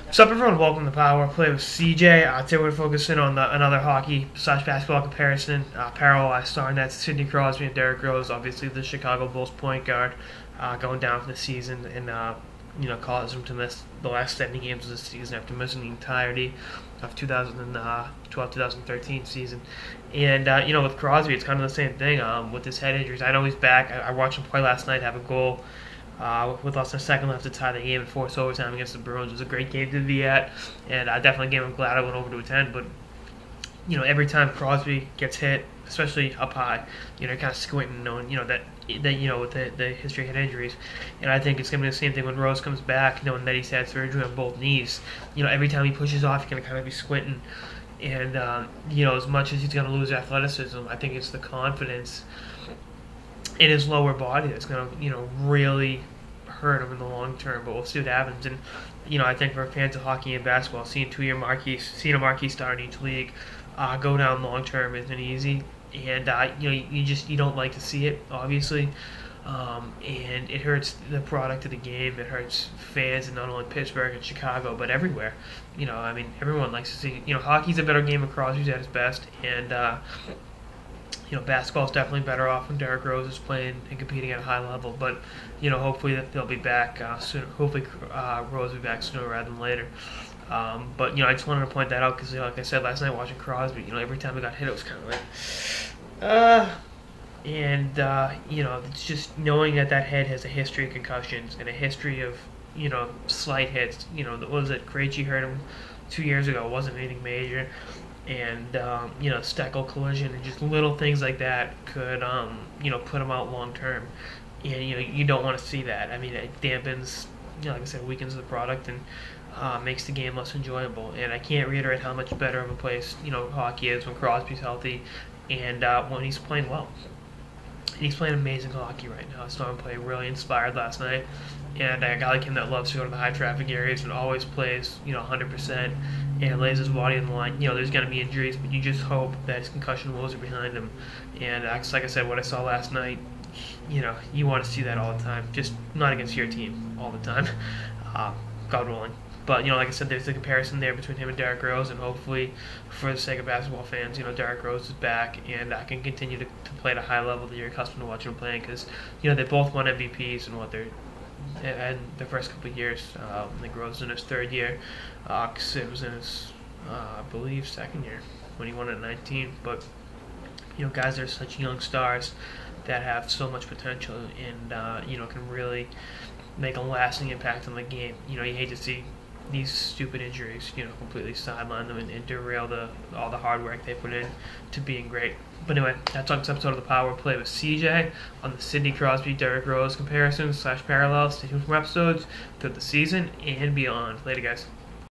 What's up, everyone? Welcome to Power Play with CJ. Today we're focusing on another hockey/basketball comparison. Parallel I star, and that's Sidney Crosby and Derrick, obviously the Chicago Bulls point guard, going down for the season, and caused him to miss the last 70 games of the season after missing the entirety of 2012-2013 season. And with Crosby, it's kind of the same thing. With his head injuries, I know he's back. I watched him play last night, have a goal. With less than a second left to tie the game and force overtime against the Bruins. It was a great game to be at, and definitely a game I'm glad I went over to attend. But every time Crosby gets hit, especially up high, kind of squinting, knowing that with the history of head injuries. And I think it's going to be the same thing when Rose comes back, knowing that he's had surgery on both knees. Every time he pushes off, he's going to kind of be squinting. And as much as he's going to lose athleticism, I think it's the confidence in his lower body that's going to really hurt him in the long term. But we'll see what happens. And I think for fans of hockey and basketball, seeing a marquee star in each league go down long term isn't easy. And you don't like to see it, obviously. And it hurts the product of the game. It hurts fans in not only Pittsburgh and Chicago, but everywhere. Everyone likes to see. Hockey's a better game when Crosby's at his best, and basketball's definitely better off when Derrick Rose is playing and competing at a high level. But, hopefully they'll be back soon. Hopefully Rose will be back sooner rather than later. But, I just wanted to point that out because, like I said last night watching Crosby, every time he got hit, it was kind of like, it's just knowing that head has a history of concussions and a history of, slight hits. What was it? Krejci hurt him 2 years ago. It wasn't anything major. And Steckel collision and just little things like that could put him out long term, and you don't want to see that. It dampens, like I said, weakens the product and makes the game less enjoyable. And I can't reiterate how much better of a place hockey is when Crosby's healthy and when he's playing well. And he's playing amazing hockey right now. I saw him play really inspired last night. And a guy like him that loves to go to the high traffic areas and always plays 100% and lays his body on the line. There's going to be injuries, but you just hope that his concussion woes are behind him. And like I said, what I saw last night, you want to see that all the time. Just not against your team all the time. God willing. But, like I said, there's a comparison there between him and Derrick Rose, and hopefully, for the sake of basketball fans, Derrick Rose is back, and I can continue to play at a high level that you're accustomed to watching him playing, because, they both won MVPs in the first couple of years. I think Rose was in his third year. Sid was in his, I believe, second year when he won at 19. But, guys are such young stars that have so much potential and, can really make a lasting impact on the game. You hate to see these stupid injuries, completely sideline them and derail all the hard work they put in to being great. But anyway, that's on this episode of the Power Play with CJ on the Sidney Crosby, Derrick Rose comparisons /parallels. Stay tuned for more episodes throughout the season and beyond. Later, guys.